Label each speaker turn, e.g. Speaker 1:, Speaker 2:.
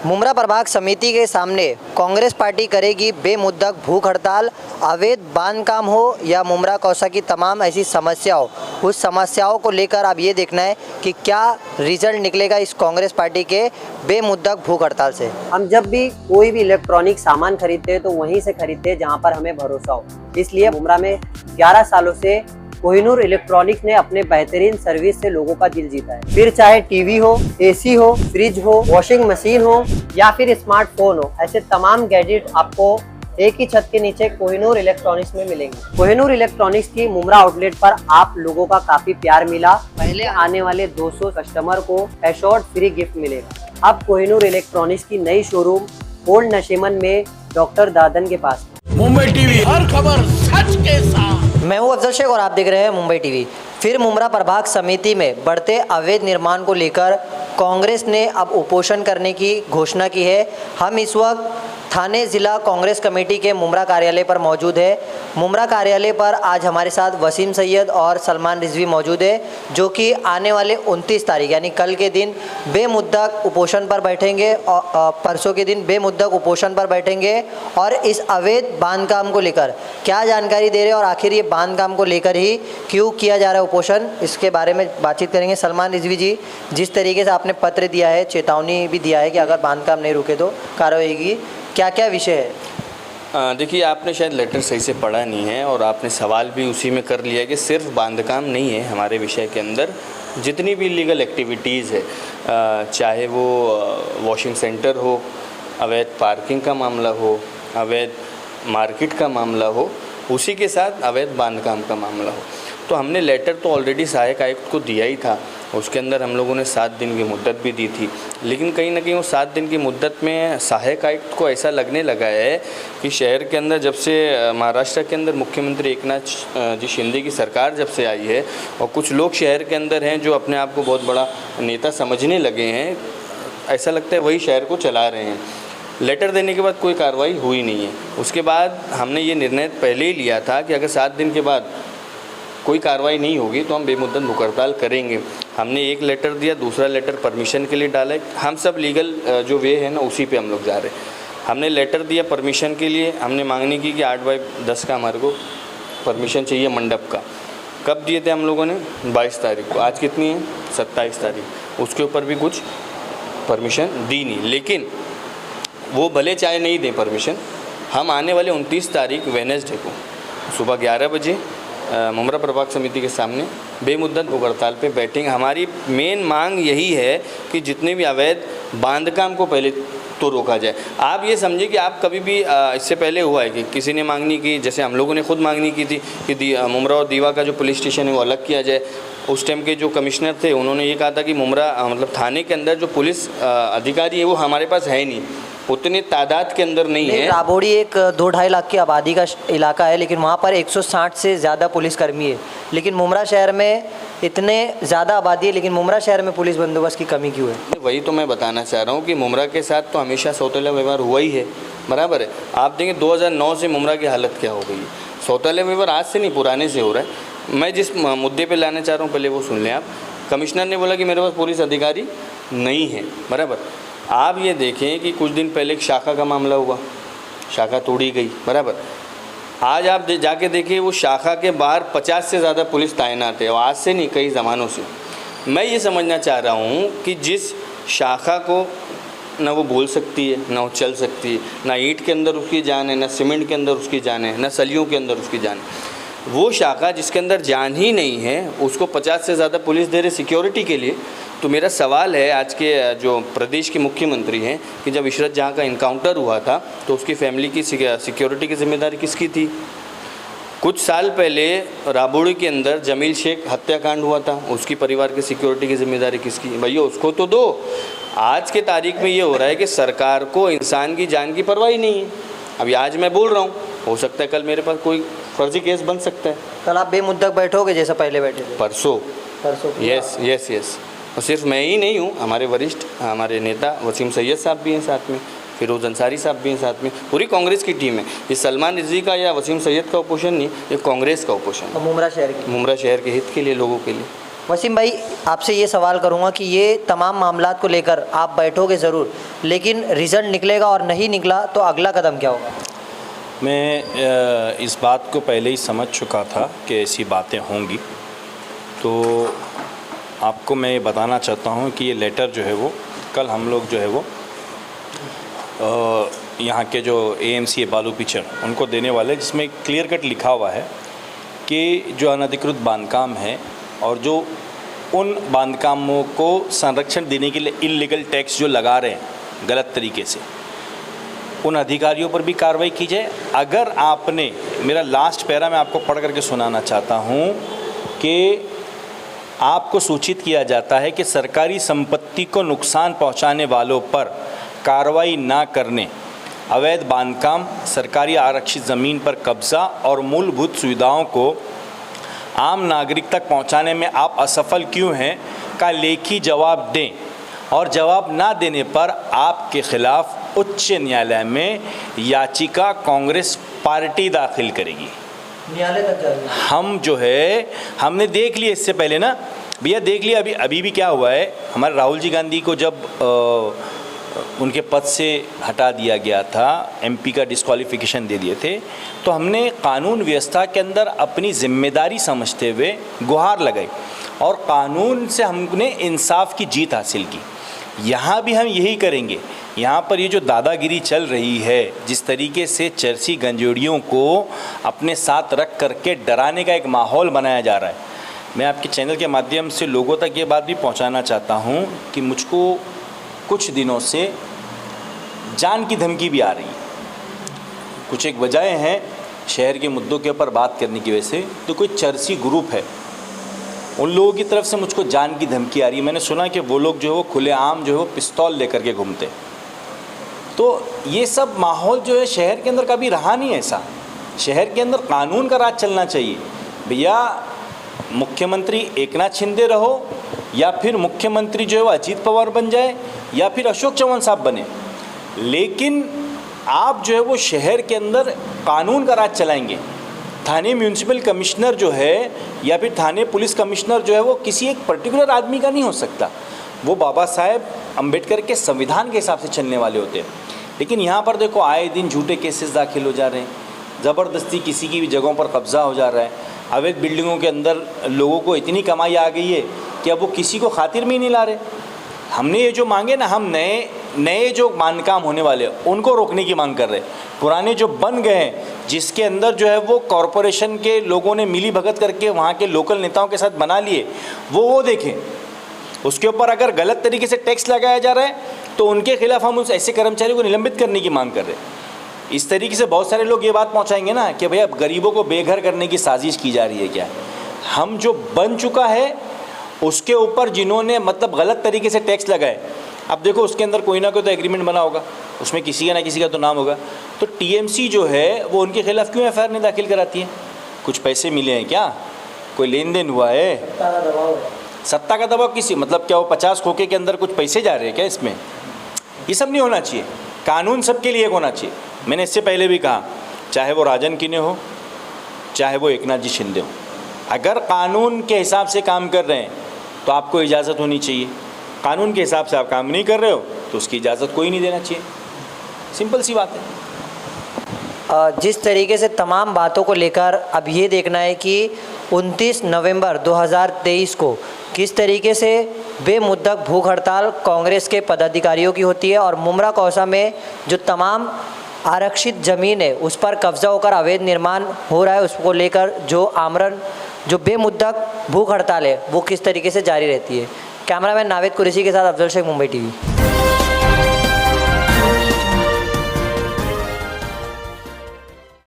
Speaker 1: मुमरा प्रभाग समिति के सामने कांग्रेस पार्टी करेगी बेमुद्दत भूख हड़ताल। अवैध बांध काम हो या मुमरा कौसा की तमाम ऐसी समस्याओं, उस समस्याओं को लेकर अब ये देखना है कि क्या रिजल्ट निकलेगा इस कांग्रेस पार्टी के बेमुद्दत भूख हड़ताल से।
Speaker 2: हम जब भी कोई भी इलेक्ट्रॉनिक सामान खरीदते हैं तो वहीं से खरीदते हैं जहां पर हमें भरोसा हो। इसलिए मुमरा में 11 सालों से कोहिनूर इलेक्ट्रॉनिक्स ने अपने बेहतरीन सर्विस से लोगों का दिल जीता है। फिर चाहे टीवी हो, एसी हो, फ्रिज हो, वॉशिंग मशीन हो या फिर स्मार्टफोन हो, ऐसे तमाम गैजेट आपको एक ही छत के नीचे कोहिनूर इलेक्ट्रॉनिक्स में मिलेंगे। कोहिनूर इलेक्ट्रॉनिक्स की मुमरा आउटलेट पर आप लोगों का काफी प्यार मिला। पहले आने वाले 200 कस्टमर को एश्योर्ड फ्री गिफ्ट मिलेगा। अब कोहिनूर इलेक्ट्रॉनिक्स की नई शोरूम ओल्ड नशीमन में डॉक्टर दादन के पास।
Speaker 3: मुंबई टीवी, हर खबर सच के साथ।
Speaker 1: मैं हूं अफजल शेख और आप देख रहे हैं मुंबई टीवी। फिर मुमरा प्रभाग समिति में बढ़ते अवैध निर्माण को लेकर कांग्रेस ने अब उपोषण करने की घोषणा की है। हम इस वक्त थाने ज़िला कांग्रेस कमेटी के मुमरा कार्यालय पर मौजूद है। मुमरा कार्यालय पर आज हमारे साथ वसीम सैयद और सलमान रिजवी मौजूद है, जो कि आने वाले 29 तारीख यानी कल के दिन बेमुद्दत उपोषण पर बैठेंगे और परसों के दिन बेमुद्दत उपोषण पर बैठेंगे और इस अवैध बांध काम को लेकर क्या जानकारी दे रहे हैं और आखिर ये बांध काम को लेकर ही क्यों किया जा रहा है उपोषण, इसके बारे में बातचीत करेंगे। सलमान रिजवी जी, जिस तरीके से आपने पत्र दिया है, चेतावनी भी दिया है कि अगर बांध काम नहीं रुके तो कार्रवाई होगी, क्या क्या विषय है?
Speaker 4: देखिए, आपने शायद लेटर सही से पढ़ा नहीं है और आपने सवाल भी उसी में कर लिया कि सिर्फ बांधकाम नहीं है हमारे विषय के अंदर, जितनी भी लीगल एक्टिविटीज़ है, चाहे वो वॉशिंग सेंटर हो, अवैध पार्किंग का मामला हो, अवैध मार्केट का मामला हो, उसी के साथ अवैध बांधकाम का मामला हो। तो हमने लेटर तो ऑलरेडी सहायक आयुक्त को दिया ही था। उसके अंदर हम लोगों ने 7 दिन की मुद्दत भी दी थी, लेकिन कहीं ना कहीं वो 7 दिन की मुद्दत में सहायक आयुक्त को ऐसा लगने लगा है कि शहर के अंदर जब से महाराष्ट्र के अंदर मुख्यमंत्री एकनाथ जी शिंदे की सरकार जब से आई है और कुछ लोग शहर के अंदर हैं जो अपने आप को बहुत बड़ा नेता समझने लगे हैं, ऐसा लगता है वही शहर को चला रहे हैं। लेटर देने के बाद कोई कार्रवाई हुई नहीं है। उसके बाद हमने ये निर्णय पहले ही लिया था कि अगर 7 दिन के बाद कोई कार्रवाई नहीं होगी तो हम बेमुद्दत भूख हड़ताल करेंगे। हमने एक लेटर दिया, दूसरा लेटर परमिशन के लिए डाला है। हम सब लीगल जो वे है ना, उसी पे हम लोग जा रहे हैं। हमने लेटर दिया परमिशन के लिए, हमने मांगनी की कि 8/10 का हमारे को परमिशन चाहिए मंडप का। कब दिए थे हम लोगों ने? 22 तारीख को। आज कितनी है? 27 तारीख। उसके ऊपर भी कुछ परमिशन दी नहीं। लेकिन वो भले चाहे नहीं दें परमिशन, हम आने वाले 29 तारीख वेडनेसडे को सुबह 11 बजे मुमरा प्रभाग समिति के सामने बेमुद्दत भूख हड़ताल पे बैठेंगे। हमारी मेन मांग यही है कि जितने भी अवैध बांधकाम को पहले तो रोका जाए। आप ये समझिए कि आप कभी भी इससे पहले हुआ है कि किसी ने मांगनी की, जैसे हम लोगों ने खुद मांगनी की थी कि मुमरा और दीवा का जो पुलिस स्टेशन है वो अलग किया जाए। उस टाइम के जो कमिश्नर थे उन्होंने ये कहा था कि मुमरा मतलब थाने के अंदर जो पुलिस अधिकारी है वो हमारे पास है नहीं, उतनी तादाद के अंदर नहीं है।
Speaker 1: राबोड़ी एक 2-2.5 लाख की आबादी का इलाका है, लेकिन वहाँ पर 160 से ज़्यादा पुलिसकर्मी है। लेकिन मुमरा शहर में इतने ज़्यादा आबादी है, लेकिन मुमरा शहर में पुलिस बंदोबस्त की कमी क्यों है?
Speaker 4: वही तो मैं बताना चाह रहा हूँ कि मुमरा के साथ तो हमेशा सौतेला व्यवहार हुआ ही है, बराबर है। आप देखें 2009 से मुमरा की हालत क्या हो गई है। सौतेला व्यवहार आज से नहीं, पुराने से हो रहा है। मैं जिस मुद्दे पर लाना चाह रहा हूँ पहले वो सुन लें आप। कमिश्नर ने बोला कि मेरे पास पुलिस अधिकारी नहीं है, बराबर। आप ये देखें कि कुछ दिन पहले एक शाखा का मामला हुआ, शाखा तोड़ी गई, बराबर। आज आप जाके देखिए वो शाखा के बाहर 50 से ज़्यादा पुलिस तैनात है, और आज से नहीं कई ज़मानों से। मैं ये समझना चाह रहा हूँ कि जिस शाखा को ना वो बोल सकती है, ना वो चल सकती है, ना ईंट के अंदर उसकी जान है, ना सीमेंट के अंदर उसकी जान है, ना सलियों के अंदर उसकी जान है, वो शाखा जिसके अंदर जान ही नहीं है, उसको 50 से ज़्यादा पुलिस दे रहे सिक्योरिटी के लिए। तो मेरा सवाल है आज के जो प्रदेश के मुख्यमंत्री हैं कि जब इशरत जहाँ का इनकाउंटर हुआ था तो उसकी फैमिली की सिक्योरिटी की जिम्मेदारी किसकी थी? कुछ साल पहले राबोड़ी के अंदर जमील शेख हत्याकांड हुआ था, उसकी परिवार की सिक्योरिटी की जिम्मेदारी किसकी? भैया उसको तो दो। आज के तारीख में ये हो रहा है कि सरकार को इंसान की जान की परवाह ही नहीं है। अभी आज मैं बोल रहा हूँ, हो सकता है कल मेरे पास कोई फर्जी केस बन सकता है।
Speaker 1: कल आप बेमुद्दत बैठोगे जैसा पहले बैठे थे?
Speaker 4: परसों।
Speaker 1: Yes
Speaker 4: yes yes. और सिर्फ मैं ही नहीं हूँ, हमारे वरिष्ठ हमारे नेता वसीम सैयद साहब भी हैं साथ में, फिरोज अंसारी साहब भी हैं साथ में, पूरी कांग्रेस की टीम है। ये सलमान रिजवी का या वसीम सैयद का उपोषण नहीं, ये कांग्रेस का उपोषण है।
Speaker 1: मुमरा शहर
Speaker 4: के हित के लिए, लोगों के लिए।
Speaker 1: वसीम भाई, आपसे ये सवाल करूंगा कि ये तमाम मामलात को लेकर आप बैठोगे ज़रूर, लेकिन रिज़ल्ट निकलेगा और नहीं निकला तो अगला कदम क्या होगा?
Speaker 5: मैं इस बात को पहले ही समझ चुका था कि ऐसी बातें होंगी, तो आपको मैं ये बताना चाहता हूँ कि ये लेटर जो है वो कल हम लोग जो है वो यहाँ के जो AMC बालू पिचर उनको देने वाले, जिसमें क्लियर कट लिखा हुआ है कि जो अनधिकृत बांधकाम है और जो उन बांधकामों को संरक्षण देने के लिए इल्लीगल टैक्स जो लगा रहे हैं गलत तरीके से, उन अधिकारियों पर भी कार्रवाई की जाए। अगर आपने, मेरा लास्ट पैरा मैं आपको पढ़ करके सुनाना चाहता हूँ कि आपको सूचित किया जाता है कि सरकारी संपत्ति को नुकसान पहुँचाने वालों पर कार्रवाई ना करने, अवैध बांधकाम, सरकारी आरक्षित ज़मीन पर कब्ज़ा और मूलभूत सुविधाओं को आम नागरिक तक पहुंचाने में आप असफल क्यों हैं का लेखी जवाब दें, और जवाब ना देने पर आपके खिलाफ उच्च न्यायालय में याचिका कांग्रेस पार्टी दाखिल करेगी।
Speaker 1: न्यायालय तक जाएंगे
Speaker 5: हम जो है, हमने देख लिया इससे पहले ना भैया, देख लिया अभी भी क्या हुआ है। हमारे राहुल जी गांधी को जब उनके पद से हटा दिया गया था, MP का डिस्क्वालिफिकेशन दे दिए थे, तो हमने कानून व्यवस्था के अंदर अपनी जिम्मेदारी समझते हुए गुहार लगाई और कानून से हमने इंसाफ की जीत हासिल की। यहाँ भी हम यही करेंगे। यहाँ पर ये जो दादागिरी चल रही है, जिस तरीके से चरसी गंजेड़ियों को अपने साथ रख करके डराने का एक माहौल बनाया जा रहा है, मैं आपके चैनल के माध्यम से लोगों तक ये बात भी पहुँचाना चाहता हूँ कि मुझको कुछ दिनों से जान की धमकी भी आ रही है। कुछ एक वजहें हैं शहर के मुद्दों के ऊपर बात करने की वजह से, तो कोई चरसी ग्रुप है, उन लोगों की तरफ से मुझको जान की धमकी आ रही है। मैंने सुना कि वो लोग जो है वो खुलेआम जो है वो पिस्तौल लेकर के घूमते। तो ये सब माहौल जो है शहर के अंदर कभी रहा नहीं ऐसा। शहर के अंदर कानून का राज चलना चाहिए भैया। मुख्यमंत्री एकनाथ शिंदे रहो या फिर मुख्यमंत्री जो है वो अजीत पवार बन जाए या फिर अशोक चौहान साहब बने, लेकिन आप जो है वो शहर के अंदर कानून का राज चलाएंगे। थाने म्यूनिसिपल कमिश्नर जो है या फिर थाने पुलिस कमिश्नर जो है वो किसी एक पर्टिकुलर आदमी का नहीं हो सकता, वो बाबा साहेब अम्बेडकर के संविधान के हिसाब से चलने वाले होते हैं। लेकिन यहाँ पर देखो आए दिन झूठे केसेस दाखिल हो जा रहे हैं, ज़बरदस्ती किसी की भी जगहों पर कब्ज़ा हो जा रहा है, अवैध बिल्डिंगों के अंदर लोगों को इतनी कमाई आ गई है कि अब वो किसी को खातिर में ही नहीं ला रहे। हमने ये जो मांगे ना, हम नए जो बांधकाम होने वाले हैं उनको रोकने की मांग कर रहे हैं। पुराने जो बन गए हैं, जिसके अंदर जो है वो कॉरपोरेशन के लोगों ने मिली भगत करके वहाँ के लोकल नेताओं के साथ बना लिए, वो देखें। उसके ऊपर अगर गलत तरीके से टैक्स लगाया जा रहा है तो उनके खिलाफ हम उस ऐसे कर्मचारी को निलंबित करने की मांग कर रहे हैं। इस तरीके से बहुत सारे लोग ये बात पहुंचाएंगे ना कि भैया गरीबों को बेघर करने की साजिश की जा रही है क्या। हम जो बन चुका है उसके ऊपर जिन्होंने मतलब गलत तरीके से टैक्स लगाए, अब देखो उसके अंदर कोई ना कोई तो एग्रीमेंट बना होगा, उसमें किसी का ना किसी का तो नाम होगा। तो TMC जो है वो उनके खिलाफ क्यों FIR नहीं दाखिल कराती है? कुछ पैसे मिले हैं क्या? कोई लेन देन हुआ है? सत्ता का दबाव किसी मतलब क्या वो 50 खोखे के अंदर कुछ पैसे जा रहे हैं क्या इसमें? ये सब नहीं होना चाहिए। कानून सबके लिए होना चाहिए। मैंने इससे पहले भी कहा, चाहे वो राजन किने हो चाहे वो एकनाथ जी शिंदे हो, अगर कानून के हिसाब से काम कर रहे हैं तो आपको इजाज़त होनी चाहिए। कानून के हिसाब से आप काम नहीं कर रहे हो तो उसकी इजाज़त कोई नहीं देना चाहिए। सिंपल सी बात है।
Speaker 1: जिस तरीके से तमाम बातों को लेकर अब ये देखना है कि 29 नवंबर 2023 को किस तरीके से बेमुद्दत भूख हड़ताल कांग्रेस के पदाधिकारियों की होती है और मुमरा कौसा में जो तमाम आरक्षित ज़मीन है उस पर कब्ज़ा होकर अवैध निर्माण हो रहा है, उसको लेकर जो आमरण जो बेमुद्दत भूख हड़ताल है वो किस तरीके से जारी रहती है। कैमरामैन नावेद कुरैशी के साथ अफजल शेख, मुंबई TV।